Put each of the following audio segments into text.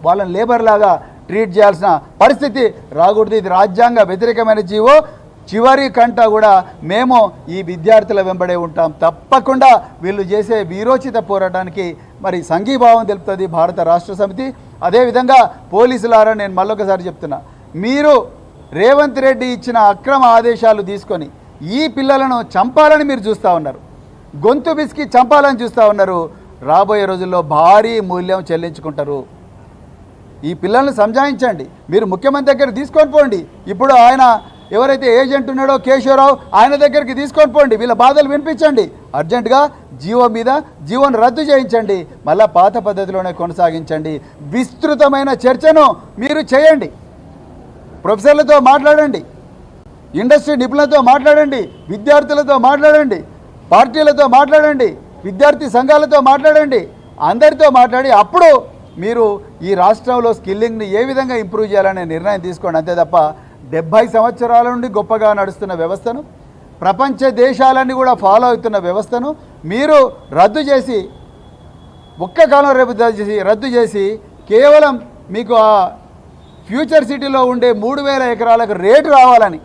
వాళ్ళని లేబర్ లాగా ట్రీట్ చేయాల్సిన పరిస్థితి రాకూడదు. ఇది రాజ్యాంగ వ్యతిరేకమైన జీవో. చివరి కంట కూడా మేము ఈ విద్యార్థుల వెంబడే ఉంటాం. తప్పకుండా వీళ్ళు చేసే వీరోచిత పోరాటానికి మరి సంఘీభావం తెలుపుతుంది భారత రాష్ట్ర సమితి. అదేవిధంగా పోలీసులారా నేను మళ్ళొకసారి చెప్తున్నా, మీరు రేవంత్ రెడ్డి ఇచ్చిన అక్రమ ఆదేశాలు తీసుకొని ఈ పిల్లలను చంపాలని మీరు చూస్తూ ఉన్నారు, గొంతు బిసికి చంపాలని చూస్తూ ఉన్నారు. రాబోయే రోజుల్లో భారీ మూల్యం చెల్లించుకుంటారు. ఈ పిల్లల్ని సంజాయించండి. మీరు ముఖ్యమంత్రి దగ్గర తీసుకొని పోండి. ఇప్పుడు ఆయన ఎవరైతే ఏజెంట్ ఉన్నాడో కేశవరావు, ఆయన దగ్గరికి తీసుకొని పోండి. వీళ్ళ బాధలు వినిపించండి. అర్జెంటుగా జీవో మీద జీవోను రద్దు చేయించండి. మళ్ళీ పాత పద్ధతిలోనే కొనసాగించండి. విస్తృతమైన చర్చను మీరు చేయండి. ప్రొఫెసర్లతో మాట్లాడండి, ఇండస్ట్రీ నిపుణులతో మాట్లాడండి, విద్యార్థులతో మాట్లాడండి, పార్టీలతో మాట్లాడండి, విద్యార్థి సంఘాలతో మాట్లాడండి, అందరితో మాట్లాడి అప్పుడు మీరు ఈ రాష్ట్రంలో స్కిల్లింగ్ని ఏ విధంగా ఇంప్రూవ్ చేయాలనే నిర్ణయం తీసుకోండి. అంతే తప్ప 70 సంవత్సరాల నుండి గొప్పగా నడుస్తున్న వ్యవస్థను, ప్రపంచ దేశాలన్నీ కూడా ఫాలో అవుతున్న వ్యవస్థను మీరు రద్దు చేసి, ఒక్క కాలం రేపు రద్దు చేసి కేవలం మీకు ఆ ఫ్యూచర్ సిటీలో ఉండే 3000 ఎకరాలకు రేటు రావాలని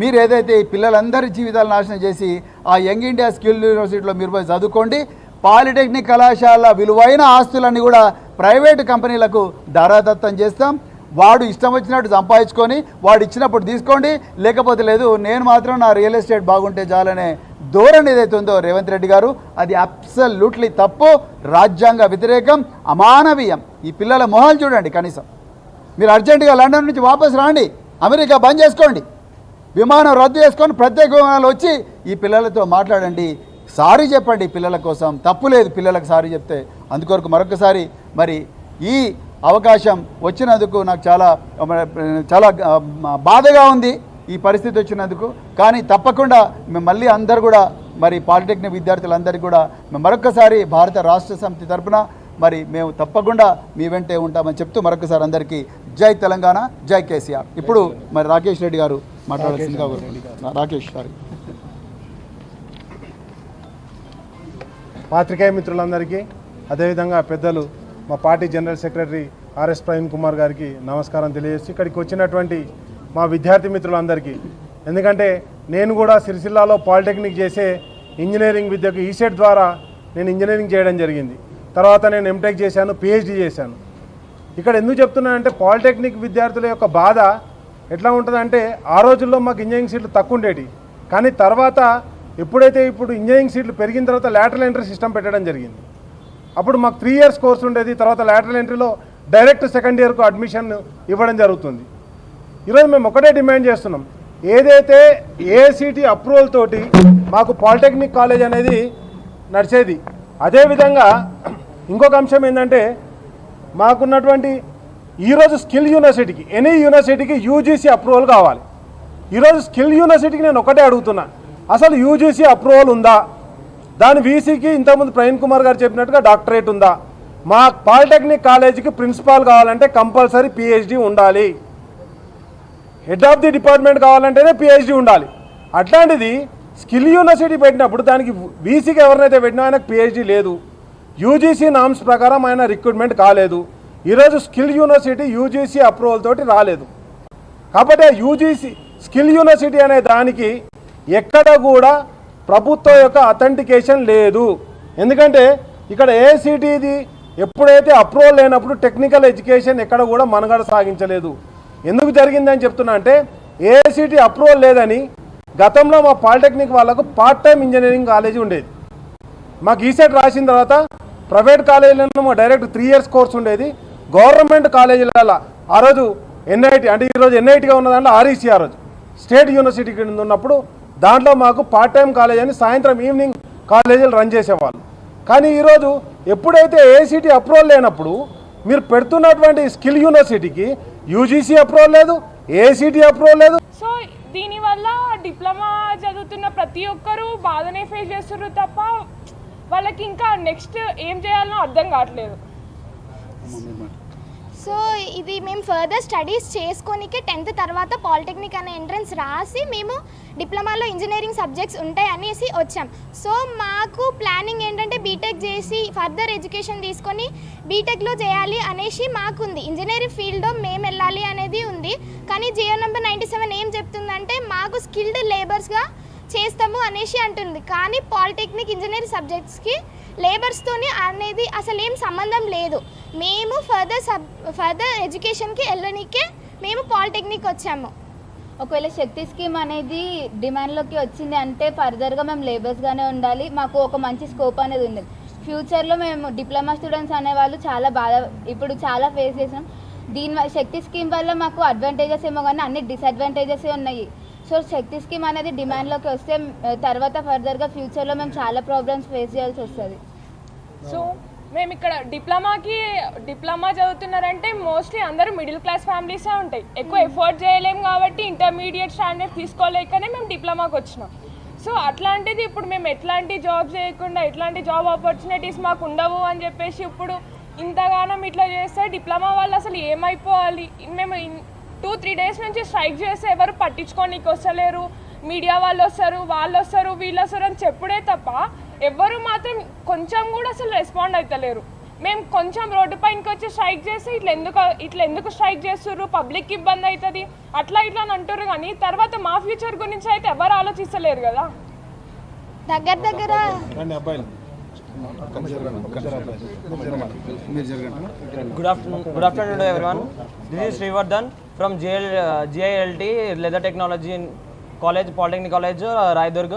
మీరు ఏదైతే ఈ పిల్లలందరి జీవితాలు నాశనం చేసి ఆ యంగ్ ఇండియా స్కిల్ యూనివర్సిటీలో మీరు పోయి చదువుకోండి. పాలిటెక్నిక్ కళాశాల విలువైన ఆస్తులన్నీ కూడా ప్రైవేటు కంపెనీలకు దారాదత్తం చేస్తాం. వాడు ఇష్టం వచ్చినట్టు సంపాదించుకొని వాడు ఇచ్చినప్పుడు తీసుకోండి, లేకపోతే లేదు. నేను మాత్రం నా రియల్ ఎస్టేట్ బాగుంటే చాలనే ధోరణి ఏదైతే ఉందో రేవంత్ రెడ్డి గారు, అది అబ్సల్యూట్లీ తప్పు, రాజ్యాంగ వ్యతిరేకం, అమానవీయం. ఈ పిల్లల మొహాలు చూడండి. కనీసం మీరు అర్జెంటుగా లండన్ నుంచి వాపసు రాండి, అమెరికా బంద్ చేసుకోండి, విమానం రద్దు చేసుకొని ప్రత్యేక విమానాలు వచ్చి ఈ పిల్లలతో మాట్లాడండి, సారీ చెప్పండి. పిల్లల కోసం తప్పు లేదు, పిల్లలకు సారీ చెప్తే. అందుకొరకు మరొకసారి మరి ఈ అవకాశం వచ్చినందుకు నాకు చాలా చాలా బాధగా ఉంది ఈ పరిస్థితి వచ్చినందుకు. కానీ తప్పకుండా మేము మళ్ళీ అందరు కూడా మరి పాలిటెక్నిక్ విద్యార్థులందరికీ కూడా మేము మరొకసారి భారత రాష్ట్ర సమితి తరఫున మరి మేము తప్పకుండా మీ వెంటే ఉంటామని చెప్తూ మరొకసారి అందరికీ జై తెలంగాణ, జై కేసీఆర్. ఇప్పుడు మరి రాకేష్ రెడ్డి గారు మాట్లాడాల్సిందిగా. రాకేష్ గారు. పాత్రికేయ మిత్రులందరికీ, అదేవిధంగా పెద్దలు మా party general secretary RS Praveen Kumar గారికి నమస్కారం తెలియజేసి, ఇక్కడికి వచ్చినటువంటి మా విద్యార్థి మిత్రులందరికీ, ఎందుకంటే నేను కూడా సిరిసిల్లాలో పాలిటెక్నిక్ చేసే ఇంజనీరింగ్ విద్యకు ఈసెట్ ద్వారా నేను ఇంజనీరింగ్ చేయడం జరిగింది. తర్వాత నేను ఎంటెక్ చేశాను, పిహెచ్డి చేశాను. ఇక్కడ ఎందుకు చెప్తున్నానంటే పాలిటెక్నిక్ విద్యార్థుల యొక్క బాధ ఎట్లా ఉంటుందంటే, ఆ రోజుల్లో మాకు ఇంజనీరింగ్ సీట్లు తక్కువ ఉండేవి. కానీ తర్వాత ఎప్పుడైతే ఇప్పుడు ఇంజనీరింగ్ సీట్లు పెరిగిన తర్వాత లాటరల్ ఎంట్రీ సిస్టమ్ పెట్టడం జరిగింది. అప్పుడు మాకు 3 years కోర్సు ఉండేది. తర్వాత లాటరల్ ఎంట్రీలో డైరెక్ట్ సెకండ్ ఇయర్కు అడ్మిషన్ ఇవ్వడం జరుగుతుంది. ఈరోజు మేము ఒకటే డిమాండ్ చేస్తున్నాం, ఏదైతే ఏఐసిటి అప్రూవల్ తోటి మాకు పాలిటెక్నిక్ కాలేజ్ అనేది నడిచేది, అదేవిధంగా ఇంకొక అంశం ఏంటంటే, మాకున్నటువంటి ఈరోజు స్కిల్ యూనివర్సిటీకి, ఎనీ యూనివర్సిటీకి యూజీసీ అప్రూవల్ కావాలి. ఈరోజు స్కిల్ యూనివర్సిటీకి నేను ఒకటే అడుగుతున్నా, అసలు యూజీసీ అప్రూవల్ ఉందా? దాని వీసీకి ఇంతకుముందు ప్రవీణ్ కుమార్ గారు చెప్పినట్టుగా డాక్టరేట్ ఉందా? మా పాలిటెక్నిక్ కాలేజీకి ప్రిన్సిపాల్ కావాలంటే కంపల్సరీ పిహెచ్డి ఉండాలి. హెడ్ ఆఫ్ ది డిపార్ట్మెంట్ కావాలంటేనే పిహెచ్డి ఉండాలి. అట్లాంటిది స్కిల్ యూనివర్సిటీ పెట్టినప్పుడు దానికి వీసీకి ఎవరినైతే పెట్టినా ఆయనకు పిహెచ్డి లేదు. యూజీసీ నామ్స్ ప్రకారం ఆయన రిక్రూట్మెంట్ కాలేదు. ఈరోజు స్కిల్ యూనివర్సిటీ యూజీసీ అప్రూవల్ తోటి రాలేదు. కాబట్టి యూజీసీ స్కిల్ యూనివర్సిటీ అనే దానికి ఎక్కడ కూడా ప్రభుత్వం యొక్క అథెంటికేషన్ లేదు. ఎందుకంటే ఇక్కడ ఏఐసిటిది ఎప్పుడైతే అప్రూవల్ లేనప్పుడు టెక్నికల్ ఎడ్యుకేషన్ ఎక్కడ కూడా మనుగడ సాగించలేదు. ఎందుకు జరిగిందని చెప్తున్నా అంటే, ఏఐసిటి అప్రూవల్ లేదని గతంలో మా పాలిటెక్నిక్ వాళ్ళకు పార్ట్ టైం ఇంజనీరింగ్ కాలేజీ ఉండేది. మాకు ఈసెట్ రాసిన తర్వాత ప్రైవేట్ కాలేజీలలో డైరెక్ట్ 3 years కోర్స్ ఉండేది. గవర్నమెంట్ కాలేజీలలో ఆ రోజు ఎన్ఐటి, అంటే ఈరోజు ఎన్ఐటిగా ఉన్న దాంట్లో ఆర్ఈసీ, ఆ రోజు స్టేట్ యూనివర్సిటీ కింద ఉన్నప్పుడు దాంట్లో మాకు పార్ట్ టైం కాలేజ్ అని సాయంత్రం ఈవినింగ్ కాలేజీలు రన్ చేసేవాళ్ళు. కానీ ఈరోజు ఎప్పుడైతే ఏఐసిటి అప్రూవల్ లేనప్పుడు మీరు పెడుతున్నటువంటి స్కిల్ యూనివర్సిటీకి యూజీసీ అప్రూవల్ లేదు, ఏఐసిటి అప్రూవల్ లేదు. సో దీనివల్ల డిప్లొమా చదువుతున్న ప్రతి ఒక్కరూ బాధనే ఫేస్ చేస్తున్నారు తప్ప వాళ్ళకి ఇంకా నెక్స్ట్ ఏం చేయాలనో అర్థం కావట్లేదు. సో ఇది మేము ఫర్దర్ స్టడీస్ చేసుకోనికే 10th తర్వాత పాలిటెక్నిక్ అనే ఎంట్రన్స్ రాసి మేము డిప్లొమాలో ఇంజనీరింగ్ సబ్జెక్ట్స్ ఉంటాయి అనేసి వచ్చాం. సో మాకు ప్లానింగ్ ఏంటంటే బీటెక్ చేసి ఫర్దర్ ఎడ్యుకేషన్ తీసుకొని బీటెక్లో చేయాలి అనేసి మాకుంది. ఇంజనీరింగ్ ఫీల్డ్లో మేము వెళ్ళాలి అనేది ఉంది. కానీ జియో నెంబర్ 97 ఏం చెప్తుందంటే మాకు స్కిల్డ్ లేబర్స్గా చేస్తాము అనేసి అంటుంది. కానీ పాలిటెక్నిక్ ఇంజనీరింగ్ సబ్జెక్ట్స్కి లేబర్స్తోని అనేది అసలు ఏం సంబంధం లేదు. మేము ఫర్దర్ ఎడ్యుకేషన్కి వెళ్ళడానికే మేము పాలిటెక్నిక్ వచ్చాము. ఒకవేళ శక్తి స్కీమ్ అనేది డిమాండ్లోకి వచ్చింది అంటే ఫర్దర్గా మేము లేబర్స్గానే ఉండాలి, మాకు ఒక మంచి స్కోప్ అనేది ఉంది. ఫ్యూచర్లో మేము డిప్లొమా స్టూడెంట్స్ అనేవాళ్ళు ఇప్పుడు చాలా ఫేస్ చేసాం. దీనివల్ల శక్తి స్కీమ్ వల్ల మాకు అడ్వాంటేజెస్ ఏమో కానీ అన్ని డిసడ్వాంటేజెస్ ఉన్నాయి. సో శక్తి స్కీమ్ అనేది డిమాండ్లోకి వస్తే తర్వాత ఫర్దర్గా ఫ్యూచర్లో మేము చాలా ప్రాబ్లమ్స్ ఫేస్ చేయాల్సి వస్తుంది. సో మేము ఇక్కడ డిప్లొమా చదువుతున్నారంటే మోస్ట్లీ అందరూ మిడిల్ క్లాస్ ఫ్యామిలీసే ఉంటాయి. ఎక్కువ ఎఫోర్డ్ చేయలేము కాబట్టి ఇంటర్మీడియట్ స్టాండర్డ్ తీసుకోలేకనే మేము డిప్లొమాకి వచ్చినాం. సో అట్లాంటిది ఇప్పుడు మేము ఎట్లాంటి జాబ్ చేయకుండా ఎట్లాంటి జాబ్ ఆపర్చునిటీస్ మాకు ఉండవు అని చెప్పేసి ఇప్పుడు ఇంతగానం ఇట్లా చేస్తే డిప్లొమా వాళ్ళు అసలు ఏమైపోవాలి. మేము 2-3 డేస్ నుంచి స్ట్రైక్ చేస్తే ఎవరు పట్టించుకోనికి వస్తలేరు. మీడియా వాళ్ళు వస్తారు, వీళ్ళు వస్తారు అని చెప్పుడే తప్ప ఎవ్వరు మాత్రం కొంచెం కూడా అసలు రెస్పాండ్ అవుతలేరు. మేము కొంచెం రోడ్డు పైనకి వచ్చి స్ట్రైక్ చేస్తే ఇట్లా ఎందుకు స్ట్రైక్ చేస్తుర్రు, పబ్లిక్ ఇబ్బంది అవుతుంది అట్లా అని అంటారు. కానీ తర్వాత మా ఫ్యూచర్ గురించి అయితే ఎవరు ఆలోచిస్తలేరు కదా. దగ్గర Good afternoon to everyone. This is Srivardhan from GILT Leather Technology College, Polytechnic College, Raidurg.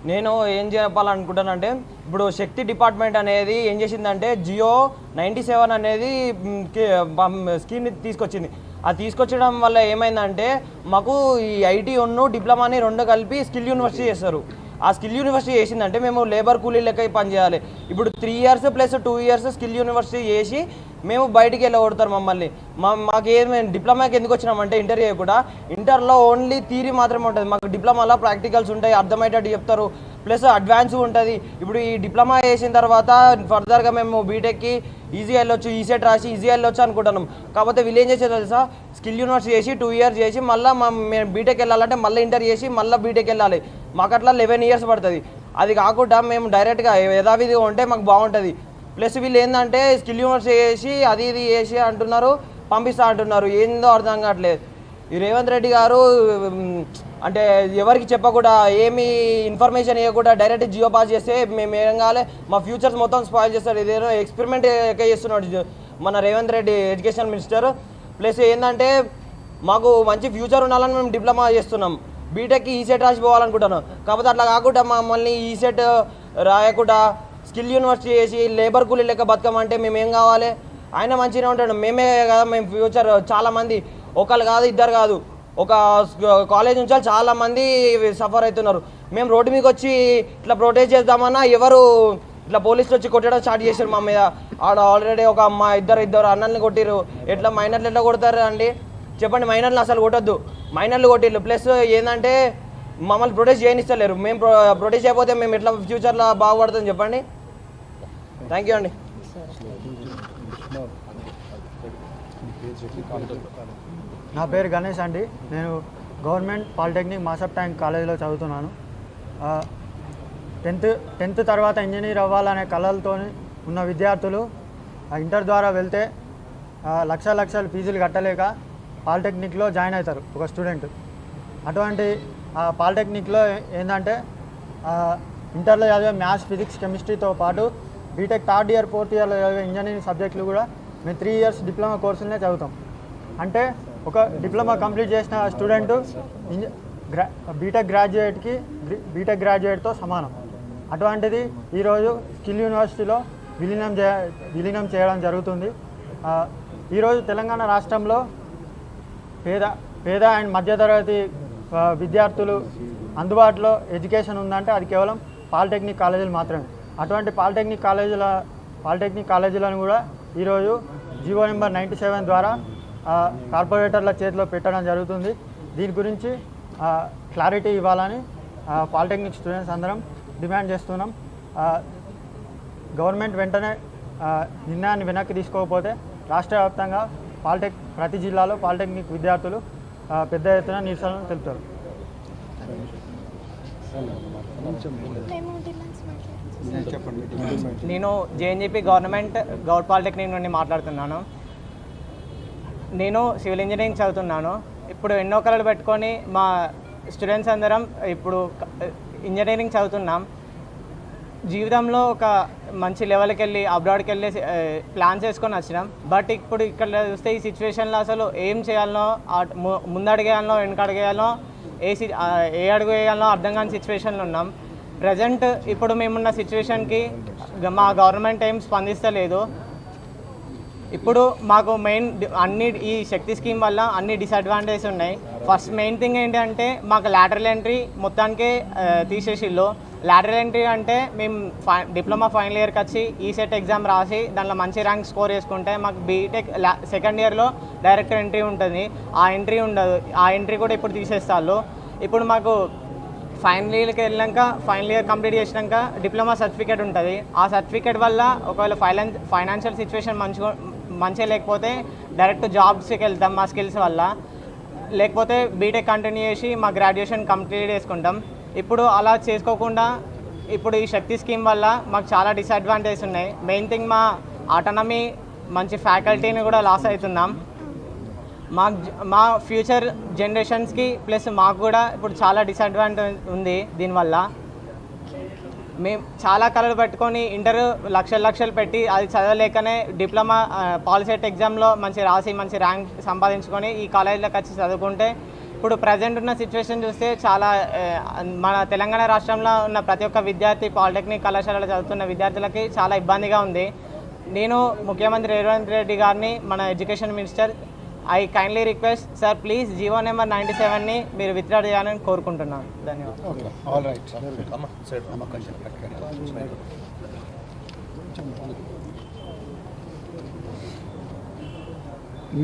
నేను ఏం చెప్పాలనుకుంటానంటే ఇప్పుడు శక్తి డిపార్ట్మెంట్ అనేది ఏం చేసిందంటే జియో 97 అనేది స్కీమ్ని తీసుకొచ్చింది. అది తీసుకొచ్చడం వల్ల ఏమైందంటే మాకు ఈ ఐటీ డిప్లొమాని రెండు కలిపి స్కిల్ యూనివర్సిటీ చేస్తారు. ఆ స్కిల్ యూనివర్సిటీ చేసిందంటే మేము లేబర్ కూలీ లెక్క పనిచేయాలి. ఇప్పుడు 3 years plus 2 years skill university చేసి మేము బయటికి వెళ్ళగొడతారు మమ్మల్ని. మాకేమి డిప్లొమాకి ఎందుకు వచ్చినామంటే ఇంటర్ చేయకుండా ఇంటర్లో ఓన్లీ థియరీ మాత్రమే ఉంటుంది. మాకు డిప్లొమాలో ప్రాక్టికల్స్ ఉంటాయి, అర్థమయ్యేటట్టు చెప్తారు, ప్లస్ అడ్వాన్స్ ఉంటుంది. ఇప్పుడు ఈ డిప్లొమా చేసిన తర్వాత ఫర్దర్గా మేము బీటెక్కి ఈజీగా వెళ్ళొచ్చు, ఈసెట్ రాసి ఈజీగా వెళ్ళొచ్చు అనుకుంటున్నాం. కాకపోతే వీళ్ళు ఏం చేసేది తెలుసా, స్కిల్ యూనివర్సిటీ చేసి 2 years చేసి మళ్ళీ మేము బీటెక్ వెళ్ళాలంటే మళ్ళీ ఇంటర్ చేసి మళ్ళీ బీటెక్ వెళ్ళాలి. మాకు అట్లా 11 years పడుతుంది. అది కాకుండా మేము డైరెక్ట్గా యథావిధిగా ఉంటే మాకు బాగుంటుంది. ప్లస్ వీళ్ళు ఏంటంటే స్కిల్ యూనివర్సిటీ చేసి అది ఇది చేసి అంటున్నారు, పంపిస్తా అంటున్నారు. ఏందో అర్థం కావట్లేదు. ఈ రేవంత్ రెడ్డి గారు అంటే ఎవరికి చెప్పకుండా ఏమి ఇన్ఫర్మేషన్ ఇవ్వకుండా డైరెక్ట్ జియో పాస్ చేస్తే మేము ఏం కావాలి, మా ఫ్యూచర్స్ మొత్తం స్పాయిల్ చేస్తాడు. ఇదేదో ఎక్స్పెరిమెంట్ చేస్తున్నాడు మన Revanth Reddy education minister. Plus ఏంటంటే మాకు మంచి ఫ్యూచర్ ఉండాలని మేము డిప్లొమా చేస్తున్నాం. బీటెక్కి ఈసెట్ రాసిపోవాలనుకుంటున్నాం. కాకపోతే అట్లా కాకుండా మమ్మల్ని ఈసెట్ రాయకుండా స్కిల్ యూనివర్సిటీ చేసి లేబర్ కూలీ లెక్క బతకమంటే మేము ఏం కావాలి? ఆయన మంచిగానే ఉంటాడు, మేమే కదా మేము ఫ్యూచర్. చాలామంది ఒకళ్ళు కాదు, ఇద్దరు కాదు, ఒక కాలేజ్ నుంచి చాలామంది సఫర్ అవుతున్నారు. మేము రోడ్డు మీకు వచ్చి ఇట్లా ప్రొటెస్ట్ చేద్దామన్నా ఎవరు ఇట్లా పోలీసులు వచ్చి కొట్టడం స్టార్ట్ చేశారు మా మీద. ఆడ ఆల్రెడీ ఒక అమ్మ ఇద్దరు అన్నల్ని కొట్టిరు. ఎట్లా మైనర్లు ఎట్లా కొడతారు అండి చెప్పండి? మైనర్లు అసలు కొట్టొద్దు, మైనర్లు కొట్టిర్రు. ప్లస్ ఏంటంటే మమ్మల్ని ప్రొటెస్ట్ చేయనిస్తలేరు. మేము ప్రొటెస్ట్ చేయకపోతే మేము ఎట్లా ఫ్యూచర్లో బాగుపడుతుంది చెప్పండి. థ్యాంక్ యూ అండి. నా పేరు గణేష్ అండి. నేను గవర్నమెంట్ పాలిటెక్నిక్ మాసప్ ట్యాంక్ కాలేజీలో చదువుతున్నాను. 10th తర్వాత ఇంజనీర్ అవ్వాలనే కళలతో ఉన్న విద్యార్థులు ఇంటర్ ద్వారా వెళ్తే లక్షల ఫీజులు కట్టలేక పాలిటెక్నిక్లో జాయిన్ అవుతారు ఒక స్టూడెంట్. అటువంటి పాలిటెక్నిక్లో ఏంటంటే ఇంటర్లో చదివే మ్యాథ్స్, ఫిజిక్స్, కెమిస్ట్రీతో పాటు బీటెక్ 3rd year 4th yearలో చదివే ఇంజనీరింగ్ సబ్జెక్టులు కూడా మేము 3 years డిప్లొమా కోర్సులనే చదువుతాం. అంటే ఒక డిప్లొమా కంప్లీట్ చేసిన స్టూడెంట్ బీటెక్ గ్రాడ్యుయేట్తో సమానం. అటువంటిది ఈరోజు స్కిల్ యూనివర్సిటీలో విలీనం చేయడం జరుగుతుంది. ఈరోజు తెలంగాణ రాష్ట్రంలో పేద అండ్ మధ్యతరగతి విద్యార్థులు అందుబాటులో ఎడ్యుకేషన్ ఉందంటే అది కేవలం పాలిటెక్నిక్ కాలేజీలు మాత్రమే. అటువంటి పాలిటెక్నిక్ కాలేజీలను కూడా ఈరోజు జియో నెంబర్ 97 ద్వారా కార్పొరేటర్ల చేతిలో పెట్టడం జరుగుతుంది. దీని గురించి క్లారిటీ ఇవ్వాలని పాలిటెక్నిక్ స్టూడెంట్స్ అందరం డిమాండ్ చేస్తున్నాం. గవర్నమెంట్ వెంటనే నిర్ణయాన్ని వెనక్కి తీసుకోకపోతే రాష్ట్ర వ్యాప్తంగా ప్రతి జిల్లాలో పాలిటెక్నిక్ విద్యార్థులు పెద్ద ఎత్తున నిరసనలు తెలుపుతారు. మేము డిమాండ్స్ మాట్లాడుతున్నాం. నేను జేఎన్జీపీ గౌడ్ పాలిటెక్నిక్ నుండి మాట్లాడుతున్నాను. నేను సివిల్ ఇంజనీరింగ్ చదువుతున్నాను. ఇప్పుడు ఎన్నో కళలు పెట్టుకొని మా స్టూడెంట్స్ అందరం ఇప్పుడు ఇంజనీరింగ్ చదువుతున్నాం. జీవితంలో ఒక మంచి లెవెల్కి వెళ్ళి అబ్రాడ్కి వెళ్ళి ప్లాన్ చేసుకొని వచ్చినాం. బట్ ఇప్పుడు ఇక్కడ చూస్తే ఈ సిచ్యువేషన్లో అసలు ఏం చేయాలనో ముందడుగేయాలనో వెనకడుగేయాలనో ఏ అడుగు వేయాలనో అర్థం కాని సిచ్యువేషన్లో ఉన్నాం. ప్రజెంట్ ఇప్పుడు మేమున్న సిచ్యువేషన్కి మా గవర్నమెంట్ ఏం స్పందిస్తలేదు. ఇప్పుడు మాకు ఈ శక్తి స్కీమ్ వల్ల అన్ని డిసడ్వాంటేజెస్ ఉన్నాయి. ఫస్ట్ మెయిన్ థింగ్ ఏంటంటే మాకు లాటరల్ ఎంట్రీ మొత్తానికే తీసేసిళ్ళు. లాటరల్ ఎంట్రీ అంటే మేము డిప్లొమా ఫైనల్ ఇయర్కి వచ్చి ఈసెట్ ఎగ్జామ్ రాసి దాంట్లో మంచి ర్యాంక్ స్కోర్ చేసుకుంటే మాకు బీటెక్ సెకండ్ ఇయర్లో డైరెక్ట్ ఎంట్రీ ఉంటుంది. ఆ ఎంట్రీ ఉండదు. ఆ ఎంట్రీ కూడా ఇప్పుడు తీసేస్తారు. ఇప్పుడు మాకు ఫైనల్ ఇయర్కి వెళ్ళాక ఫైనల్ ఇయర్ కంప్లీట్ చేసినాక డిప్లొమా సర్టిఫికేట్ ఉంటుంది. ఆ సర్టిఫికేట్ వల్ల ఒకవేళ ఫైనాన్షియల్ సిచ్యువేషన్ మంచిగా లేకపోతే డైరెక్ట్ జాబ్స్కి వెళ్తాం మా స్కిల్స్ వల్ల. లేకపోతే బీటెక్ కంటిన్యూ చేసి మా గ్రాడ్యుయేషన్ కంప్లీట్ చేసుకుంటాం. ఇప్పుడు అలా చేసుకోకుండా ఇప్పుడు ఈ శక్తి స్కీమ్ వల్ల మాకు చాలా డిసడ్వాంటేజెస్ ఉన్నాయి. మెయిన్ థింగ్ మా ఆటోనమీ మంచి ఫ్యాకల్టీని కూడా లాస్ అవుతున్నాం. మా ఫ్యూచర్ జనరేషన్స్కి ప్లస్ మాకు కూడా ఇప్పుడు చాలా డిసడ్వాంటేజ్ ఉంది. దీనివల్ల మేము చాలా కళలు పెట్టుకొని ఇంటర్ లక్షలు పెట్టి అది చదవలేకనే డిప్లొమా పాలిసెట్ ఎగ్జామ్లో మంచి ర్యాంక్ సంపాదించుకొని ఈ కాలేజీలోకి వచ్చి చదువుకుంటే ఇప్పుడు ప్రజెంట్ ఉన్న సిచ్యువేషన్ చూస్తే చాలా మన తెలంగాణ రాష్ట్రంలో ఉన్న ప్రతి ఒక్క విద్యార్థి పాలిటెక్నిక్ కళాశాలలో చదువుతున్న విద్యార్థులకి చాలా ఇబ్బందిగా ఉంది. నేను ముఖ్యమంత్రి రేవంత్ రెడ్డి గారిని మన education minister I kindly request sir please GO number 97ని మీరు విత్డ్రా చేయాలని కోరుకుంటున్నాను. ధన్యవాదాలు.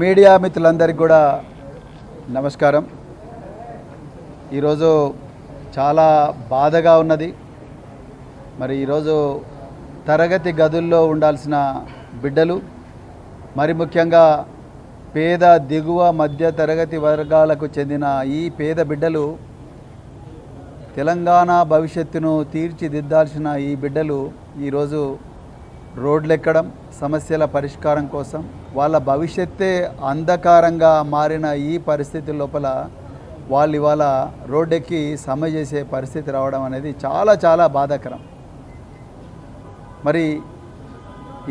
మీడియా మిత్రులందరికీ కూడా నమస్కారం. ఈరోజు చాలా బాధగా ఉన్నది. మరి ఈరోజు తరగతి గదుల్లో ఉండాల్సిన బిడ్డలు, మరి ముఖ్యంగా పేద దిగువ మధ్య తరగతి వర్గాలకు చెందిన ఈ పేద బిడ్డలు, తెలంగాణ భవిష్యత్తును తీర్చిదిద్దాల్సిన ఈ బిడ్డలు ఈరోజు రోడ్లెక్కడం, సమస్యల పరిష్కారం కోసం, వాళ్ళ భవిష్యత్తే అంధకారంగా మారిన ఈ పరిస్థితి లోపల వాళ్ళు ఇవాళ రోడ్డెక్కి సమ్మె చేసే పరిస్థితి రావడం అనేది చాలా చాలా బాధాకరం. మరి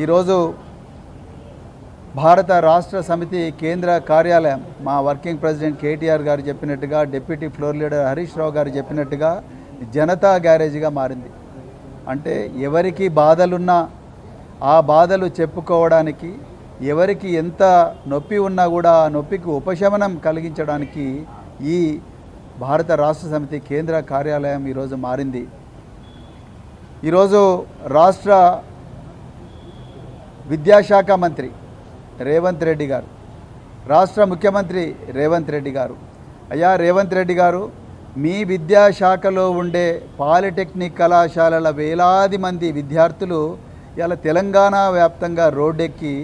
ఈరోజు భారత రాష్ట్ర సమితి కేంద్ర కార్యాలయం మా వర్కింగ్ ప్రెసిడెంట్ కేటీఆర్ గారు చెప్పినట్టుగా, deputy floor leader Harish Rao గారు చెప్పినట్టుగా జనతా గ్యారేజ్గా మారింది. అంటే ఎవరికి బాధలున్నా ఆ బాధలు చెప్పుకోవడానికి, ఎవరికి ఎంత నొప్పి ఉన్నా కూడా ఆ నొప్పికి ఉపశమనం కలిగించడానికి ఈ భారత రాష్ట్ర సమితి కేంద్ర కార్యాలయం ఈరోజు మారింది. ఈరోజు రాష్ట్ర విద్యాశాఖ మంత్రి రేవంత్ రెడ్డి గారు, రాష్ట్ర ముఖ్యమంత్రి రేవంత్ రెడ్డి గారు, అయ్యా రేవంత్ రెడ్డి గారు, మీ విద్యాశాఖలో ఉండే పాలిటెక్నిక్ కళాశాలల వేలాది మంది విద్యార్థులు ఇలా తెలంగాణ వ్యాప్తంగా రోడ్డెక్కి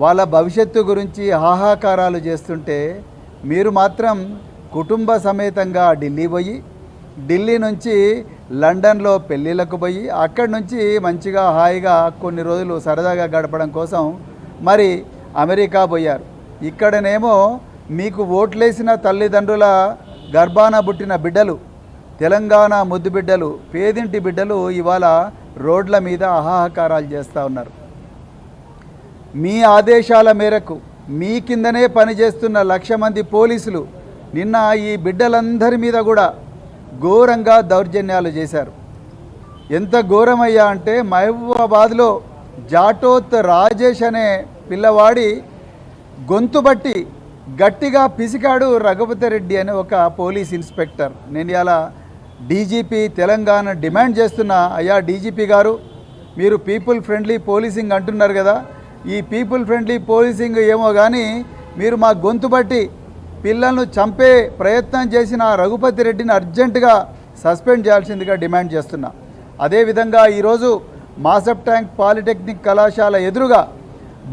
వాళ్ళ భవిష్యత్తు గురించి హాహాకారాలు చేస్తుంటే మీరు మాత్రం కుటుంబ సమేతంగా ఢిల్లీ పోయి, ఢిల్లీ నుంచి లండన్లో పెళ్ళిళ్ళకు పోయి, అక్కడి నుంచి మంచిగా హాయిగా కొన్ని రోజులు సరదాగా గడపడం కోసం మరి అమెరికా పోయారు. ఇక్కడనేమో మీకు ఓట్లేసిన తల్లిదండ్రుల గర్భాన పుట్టిన బిడ్డలు, తెలంగాణ ముద్దు బిడ్డలు, పేదింటి బిడ్డలు ఇవాళ రోడ్ల మీద హాహాకారాలు చేస్తూ ఉన్నారు. మీ ఆదేశాల మేరకు మీ కిందనే పనిచేస్తున్న 1,00,000 మంది పోలీసులు నిన్న ఈ బిడ్డలందరి మీద కూడా ఘోరంగా దౌర్జన్యాలు చేశారు. ఎంత ఘోరమయ్యా అంటే మహబూబాబాద్లో జాటోత్ రాజేష్ అనే పిల్లవాడి గొంతు బట్టి గట్టిగా పిసికాడు రఘుపతి రెడ్డి అనే ఒక పోలీస్ ఇన్స్పెక్టర్. నేను ఇలా డీజీపీ తెలంగాణ డిమాండ్ చేస్తున్నా, అయ్యా డీజీపీ గారు, మీరు పీపుల్ ఫ్రెండ్లీ పోలీసింగ్ అంటున్నారు కదా, ఈ పీపుల్ ఫ్రెండ్లీ పోలీసింగ్ ఏమో కానీ మీరు మా గొంతు బట్టి పిల్లలను చంపే ప్రయత్నం చేసిన రఘుపతి రెడ్డిని అర్జెంటుగా సస్పెండ్ చేయాల్సిందిగా డిమాండ్ చేస్తున్నా. అదేవిధంగా ఈరోజు మాసప్ ట్యాంక్ పాలిటెక్నిక్ కళాశాల ఎదురుగా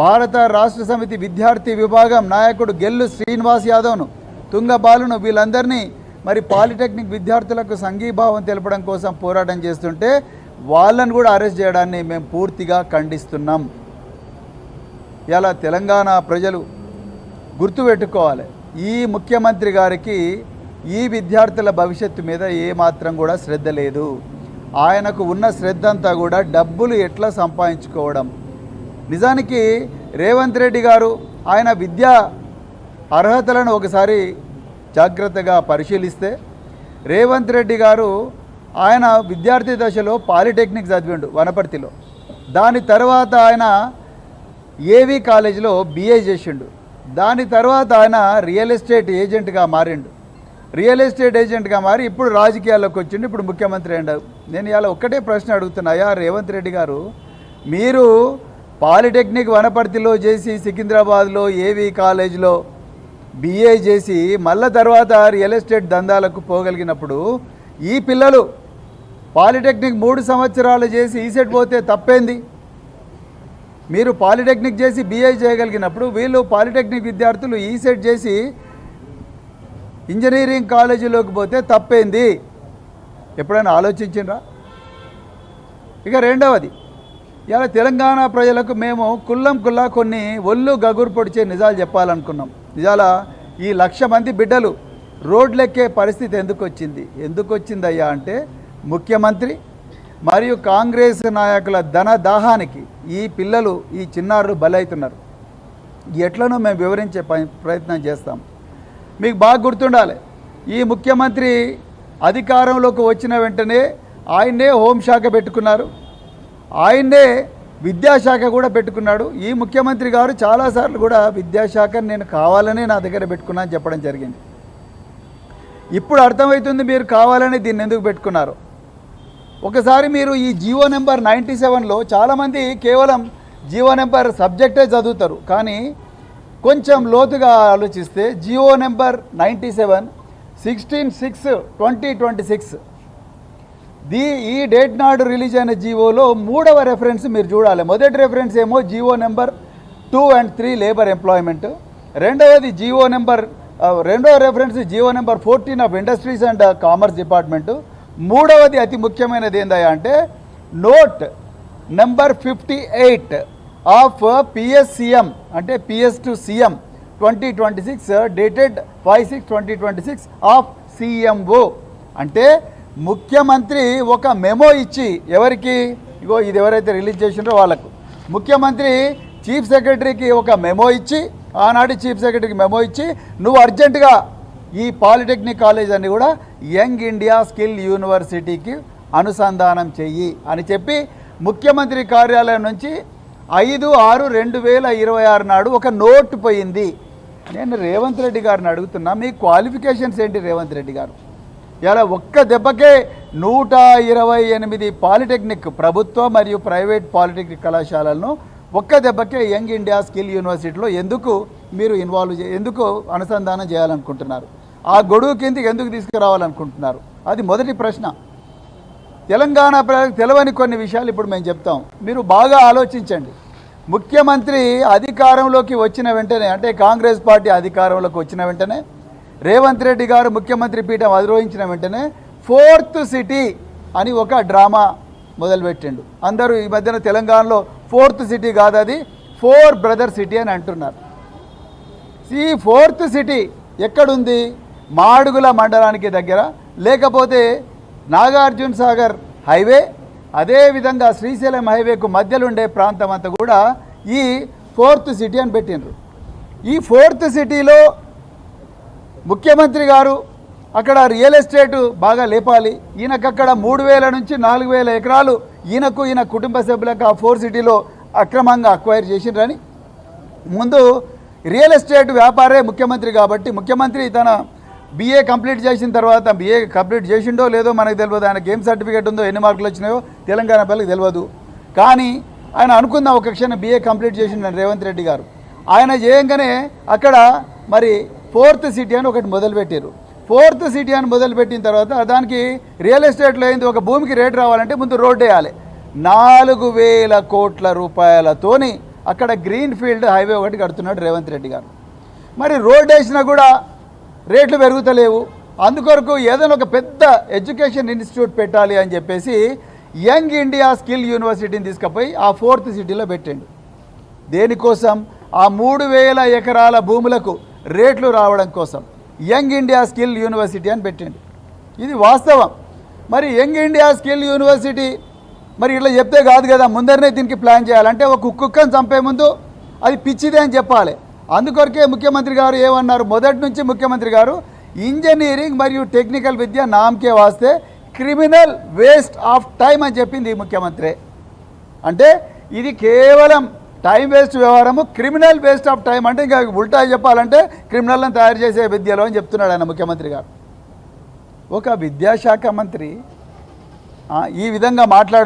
భారత రాష్ట్ర సమితి విద్యార్థి విభాగం నాయకుడు గెల్లు శ్రీనివాస్ యాదవ్ను, తుంగ బాలును వీళ్ళందరినీ మరి పాలిటెక్నిక్ విద్యార్థులకు సంఘీభావం తెలపడం కోసం పోరాటం చేస్తుంటే వాళ్ళని కూడా అరెస్ట్ చేయడాన్ని మేము పూర్తిగా ఖండిస్తున్నాం. ఇలా తెలంగాణ ప్రజలు గుర్తుపెట్టుకోవాలి, ఈ ముఖ్యమంత్రి గారికి ఈ విద్యార్థుల భవిష్యత్తు మీద ఏమాత్రం కూడా శ్రద్ధ లేదు. ఆయనకు ఉన్న శ్రద్ధ అంతా కూడా డబ్బులు ఎట్లా సంపాదించుకోవడం. నిజానికి రేవంత్ రెడ్డి గారు ఆయన విద్యా అర్హతలను ఒకసారి జాగ్రత్తగా పరిశీలిస్తే, రేవంత్ రెడ్డి గారు ఆయన విద్యార్థి దశలో పాలిటెక్నిక్ చదివిండు వనపర్తిలో. దాని తర్వాత ఆయన ఏవి కాలేజీలో BA చేసిండు. దాని తర్వాత ఆయన రియల్ ఎస్టేట్ ఏజెంట్గా మారిండు. రియల్ ఎస్టేట్ ఏజెంట్గా మారి ఇప్పుడు రాజకీయాల్లోకి వచ్చిండు, ఇప్పుడు ముఖ్యమంత్రి అయ్యాడు. నేను ఇలా ఒక్కటే ప్రశ్న అడుగుతున్నాయా రేవంత్ రెడ్డి గారు, మీరు పాలిటెక్నిక్ వనపర్తిలో చేసి సికింద్రాబాద్లో ఏవి కాలేజీలో BA చేసి మళ్ళా తర్వాత రియల్ ఎస్టేట్ దందాలకు పోగలిగినప్పుడు ఈ పిల్లలు పాలిటెక్నిక్ 3 సంవత్సరాలు చేసి ఈసెట్ పోతే తప్పేంది? మీరు పాలిటెక్నిక్ చేసి BA చేయగలిగినప్పుడు వీళ్ళు పాలిటెక్నిక్ విద్యార్థులు ఈసెట్ చేసి ఇంజనీరింగ్ కాలేజీలోకి పోతే తప్పేంది? ఎప్పుడైనా ఆలోచించిండ్రా? ఇక రెండవది, ఇలా తెలంగాణ ప్రజలకు మేము కుల్లా కొన్ని ఒళ్ళు గగురు పొడిచే నిజాలు చెప్పాలనుకున్నాం. నిజాల ఈ 1,00,000 మంది బిడ్డలు రోడ్లెక్కే పరిస్థితి ఎందుకు వచ్చిందయ్యా అంటే ముఖ్యమంత్రి మరియు కాంగ్రెస్ నాయకుల ధన దాహానికి ఈ పిల్లలు ఈ చిన్నారులు బలవుతున్నారు. ఎట్లనో మేము వివరించే ప్రయత్నం చేస్తాం. మీకు బాగా గుర్తుండాలి, ఈ ముఖ్యమంత్రి అధికారంలోకి వచ్చిన వెంటనే ఆయన్నే హోంశాఖ పెట్టుకున్నారు, ఆయన్నే విద్యాశాఖ కూడా పెట్టుకున్నాడు. ఈ ముఖ్యమంత్రి గారు చాలాసార్లు కూడా విద్యాశాఖను నేను కావాలనే నా దగ్గర పెట్టుకున్నా అని చెప్పడం జరిగింది. ఇప్పుడు అర్థమవుతుంది మీరు కావాలని దీన్ని ఎందుకు పెట్టుకున్నారు. ఒకసారి మీరు ఈ జీవో నెంబర్ 97లో చాలామంది కేవలం జీవో నెంబర్ సబ్జెక్టే చదువుతారు, కానీ కొంచెం లోతుగా ఆలోచిస్తే జీవో నెంబర్ 97 16/6/2026 ఈ డేట్ నాడు రిలీజ్ అయిన జీవోలో 3వ రెఫరెన్స్ మీరు చూడాలి. మొదటి రెఫరెన్స్ ఏమో GO number 2 and 3 labour employment, రెండవ reference GO number 14 of industries and commerce department, మూడవది అతి ముఖ్యమైనది ఏందయ్యా అంటే నోట్ నెంబర్ 58 ఆఫ్ PSCM అంటే PS to CM 2026 dated 5/6/2026 of CMO. అంటే ముఖ్యమంత్రి ఒక మెమో ఇచ్చి ఎవరికి, ఇగో ఇది ఎవరైతే రిలీజ్ చేసిండ్రో వాళ్ళకు, ముఖ్యమంత్రి చీఫ్ సెక్రటరీకి ఒక మెమో ఇచ్చి, ఆనాటి చీఫ్ సెక్రటరీకి మెమో ఇచ్చి నువ్వు అర్జెంటుగా ఈ పాలిటెక్నిక్ కాలేజ్ అని కూడా యంగ్ ఇండియా స్కిల్ యూనివర్సిటీకి అనుసంధానం చెయ్యి అని చెప్పి ముఖ్యమంత్రి కార్యాలయం నుంచి 5/6/2026 నాడు ఒక నోట్ పోయింది. నేను రేవంత్ రెడ్డి గారిని అడుగుతున్నా, మీ క్వాలిఫికేషన్స్ ఏంటి రేవంత్ రెడ్డి గారు? ఇలా ఒక్క దెబ్బకే 128 పాలిటెక్నిక్ ప్రభుత్వ మరియు ప్రైవేట్ పాలిటెక్నిక్ కళాశాలలను ఒక్క దెబ్బకే యంగ్ ఇండియా స్కిల్ యూనివర్సిటీలో ఎందుకు మీరు ఎందుకు అనుసంధానం చేయాలనుకుంటున్నారు? ఆ గొడుగు కిందకి ఎందుకు తీసుకురావాలనుకుంటున్నారు? అది మొదటి ప్రశ్న. తెలంగాణ ప్రజలకు తెలవని కొన్ని విషయాలు ఇప్పుడు మేము చెప్తాం, మీరు బాగా ఆలోచించండి. ముఖ్యమంత్రి అధికారంలోకి వచ్చిన వెంటనే, అంటే కాంగ్రెస్ పార్టీ అధికారంలోకి వచ్చిన వెంటనే, రేవంత్ రెడ్డి గారు ముఖ్యమంత్రి పీఠం అధిరోహించిన వెంటనే 4th సిటీ అని ఒక డ్రామా మొదలుపెట్టిండు. అందరూ ఈ మధ్యన తెలంగాణలో 4th సిటీ కాదు, అది 4 బ్రదర్ సిటీ అని అంటున్నారు. ఈ 4th సిటీ ఎక్కడుంది? మాడుగుల మండలానికి దగ్గర, లేకపోతే నాగార్జున సాగర్ హైవే, అదేవిధంగా శ్రీశైలం హైవేకు మధ్యలో ఉండే ప్రాంతం అంతా కూడా ఈ 4th సిటీ అని పెట్టిండ్రు. ఈ 4th సిటీలో ముఖ్యమంత్రి గారు అక్కడ రియల్ ఎస్టేట్ బాగా లేపాలి, ఈయనకు అక్కడ 3,000 నుంచి 4,000 ఎకరాలు ఈయన కుటుంబ సభ్యులకు ఆ 4 సిటీలో అక్రమంగా అక్వైర్ చేసిండ్రని, ముందు రియల్ ఎస్టేట్ వ్యాపారే ముఖ్యమంత్రి కాబట్టి ముఖ్యమంత్రి తన BA కంప్లీట్ చేసిన తర్వాత, BA కంప్లీట్ చేసిండో లేదో మనకు తెలియదు, ఆయనకి ఏం సర్టిఫికేట్ ఉందో ఎన్ని మార్కులు వచ్చినాయో తెలంగాణ పిల్లలకు తెలియదు. కానీ ఆయన అనుకుందాం ఒక క్షణం BA కంప్లీట్ చేసిండు రేవంత్ రెడ్డి గారు, ఆయన చేయంగానే అక్కడ మరి 4th సిటీ అని ఒకటి మొదలుపెట్టారు. 4th సిటీ అని మొదలుపెట్టిన తర్వాత దానికి రియల్ ఎస్టేట్లో ఏంది, ఒక భూమికి రేటు రావాలంటే ముందు రోడ్డు వేయాలి. 4,000 కోట్ల రూపాయలతోని అక్కడ గ్రీన్ ఫీల్డ్ హైవే ఒకటి కడుతున్నాడు రేవంత్ రెడ్డి గారు. మరి రోడ్ వేసినా కూడా రేట్లు పెరుగుతలేవు. అందుకొరకు ఏదైనా ఒక పెద్ద ఎడ్యుకేషన్ ఇన్స్టిట్యూట్ పెట్టాలి అని చెప్పేసి యంగ్ ఇండియా స్కిల్ యూనివర్సిటీని తీసుకుపోయి ఆ 4th సిటీలో పెట్టండి. దేనికోసం? ఆ 3000 ఎకరాల భూములకు రేట్లు రావడం కోసం యంగ్ ఇండియా స్కిల్ యూనివర్సిటీ అని పెట్టండి. ఇది వాస్తవం. మరి యంగ్ ఇండియా స్కిల్ యూనివర్సిటీ మరి ఇట్లా చెప్తే కాదు కదా, ముందరనే దీనికి ప్లాన్ చేయాలంటే ఒక కుక్కను చంపే ముందు అది పిచ్చిదే అని చెప్పాలి. అందుకొరకే ముఖ్యమంత్రి గారు ఏమన్నారు, మొదటి నుంచి ముఖ్యమంత్రి గారు ఇంజనీరింగ్ మరియు టెక్నికల్ విద్య నామకే వాస్తే క్రిమినల్ వేస్ట్ ఆఫ్ టైం అని చెప్పింది ఈ ముఖ్యమంత్రి. అంటే ఇది కేవలం టైం వేస్ట్ వ్యవహారము, క్రిమినల్ వేస్ట్ ఆఫ్ టైం అంటే ఇంకా ఉల్టా చెప్పాలంటే క్రిమినల్ని తయారు చేసే విద్యలో అని చెప్తున్నాడు ఆయన ముఖ్యమంత్రి గారు. ఒక విద్యాశాఖ మంత్రి ఈ విధంగా మాట్లాడవచ్చు.